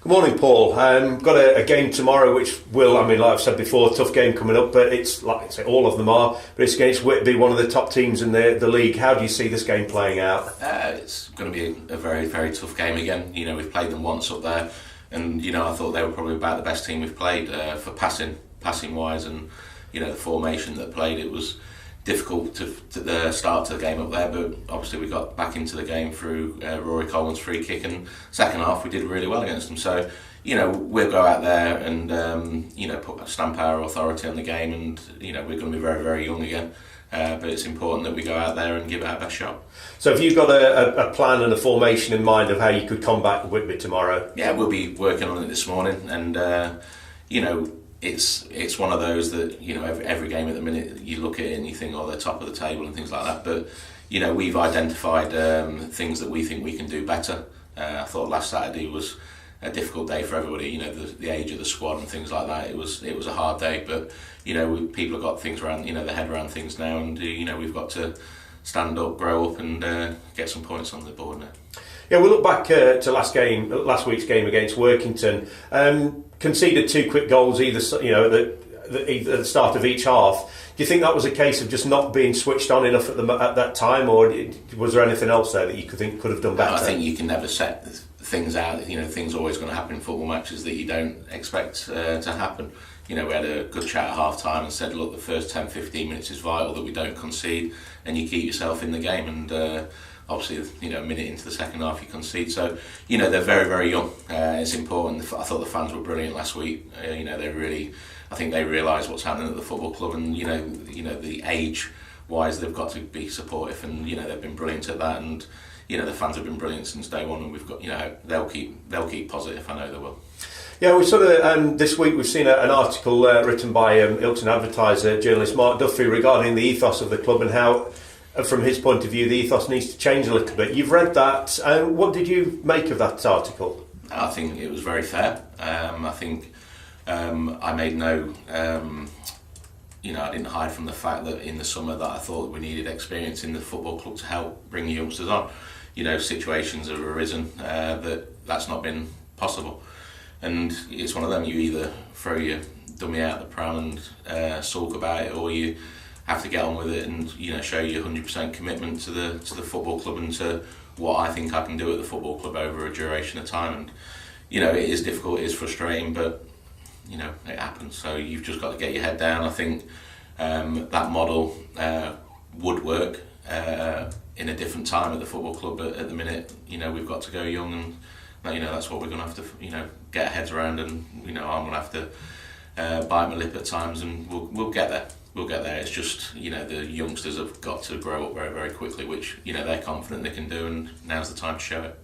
Good morning, Paul. Got a game tomorrow, which will, like I've said before, tough game coming up, but it's like I say, all of them are. But it's against Whitby, one of the top teams in the league. How do you see this game playing out? It's going to be a very, very tough game again. We've played them once up there, and I thought they were probably about the best team we've played for passing wise, and the formation that played. It was difficult to the start to the game up there, but obviously we got back into the game through Rory Coleman's free kick, and second half we did really well against them. So we'll go out there and stamp our authority on the game, and we're going to be very, very young again, but it's important that we go out there and give it our best shot. So have you got a plan and a formation in mind of how you could combat Whitby tomorrow? Yeah, we'll be working on it this morning, and It's one of those that every game at the minute you look at it and you think, they're top of the table and things like that. But we've identified things that we think we can do better. I thought last Saturday was a difficult day for everybody. The age of the squad and things like that. It was a hard day, but people have got things around their head around things now, and we've got to stand up, grow up, and get some points on the board now. Yeah, we'll look back to last week's game against Workington. Conceded 2 quick goals either, at the start of each half. Do you think that was a case of just not being switched on enough at that time, or was there anything else there that you could have done better? I think you can never set things out. Things are always going to happen in football matches that you don't expect to happen. We had a good chat at half time and said, look, the first 10-15 minutes is vital that we don't concede and you keep yourself in the game, and obviously, a minute into the second half you concede. So, they're very, very young. It's important. I thought the fans were brilliant last week. I think they realise what's happening at the football club, and the age-wise, they've got to be supportive, and they've been brilliant at that. And the fans have been brilliant since day one, and we've got they'll keep positive. I know they will. Yeah, we sort of this week we've seen an article written by Ilton Advertiser journalist Mark Duffy regarding the ethos of the club and how, from his point of view, the ethos needs to change a little bit. You've read that. What did you make of that article? I think it was very fair. I think I made no... I didn't hide from the fact that in the summer that I thought we needed experience in the football club to help bring the youngsters on. Situations have arisen that's not been possible. And it's one of them, you either throw your dummy out the pram and sulk about it, or you have to get on with it and show your 100% commitment to the football club and to what I think I can do at the football club over a duration of time. And it is difficult, it is frustrating, but it happens. So you've just got to get your head down. I think that model would work in a different time at the football club, but at the minute we've got to go young, and that's what we're going to have to get our heads around, and I'm going to have to bite my lip at times, and we'll get there. We'll get there. It's just, the youngsters have got to grow up very, very quickly, which, they're confident they can do, and now's the time to show it.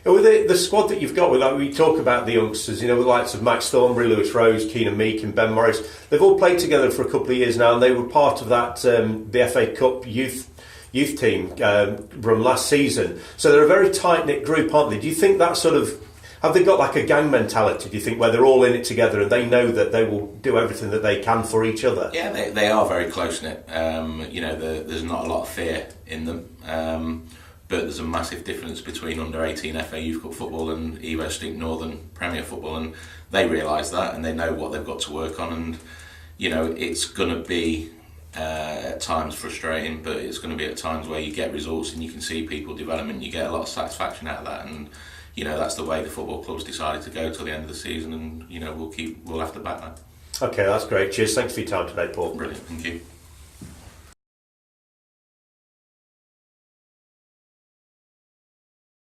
With the squad that you've got, we talk about the youngsters, the likes of Max Thornbury, Lewis Rose, Keenan Meek and Ben Morris. They've all played together for a couple of years now, and they were part of that the FA Cup youth team run last season. So they're a very tight-knit group, aren't they? Do you think that sort of... Have they got like a gang mentality, do you think, where they're all in it together and they know that they will do everything that they can for each other? Yeah, they are very close-knit. There's not a lot of fear in them. But there's a massive difference between under-18 FA Youth Cup football and Evo Steep Northern Premier football, and they realise that and they know what they've got to work on. And, it's going to be at times frustrating, but it's going to be at times where you get results and you can see people development, you get a lot of satisfaction out of that. And that's the way the football club's decided to go till the end of the season, and we'll have to back that. Okay, that's great. Cheers. Thanks for your time today, Paul. Brilliant. Thank you.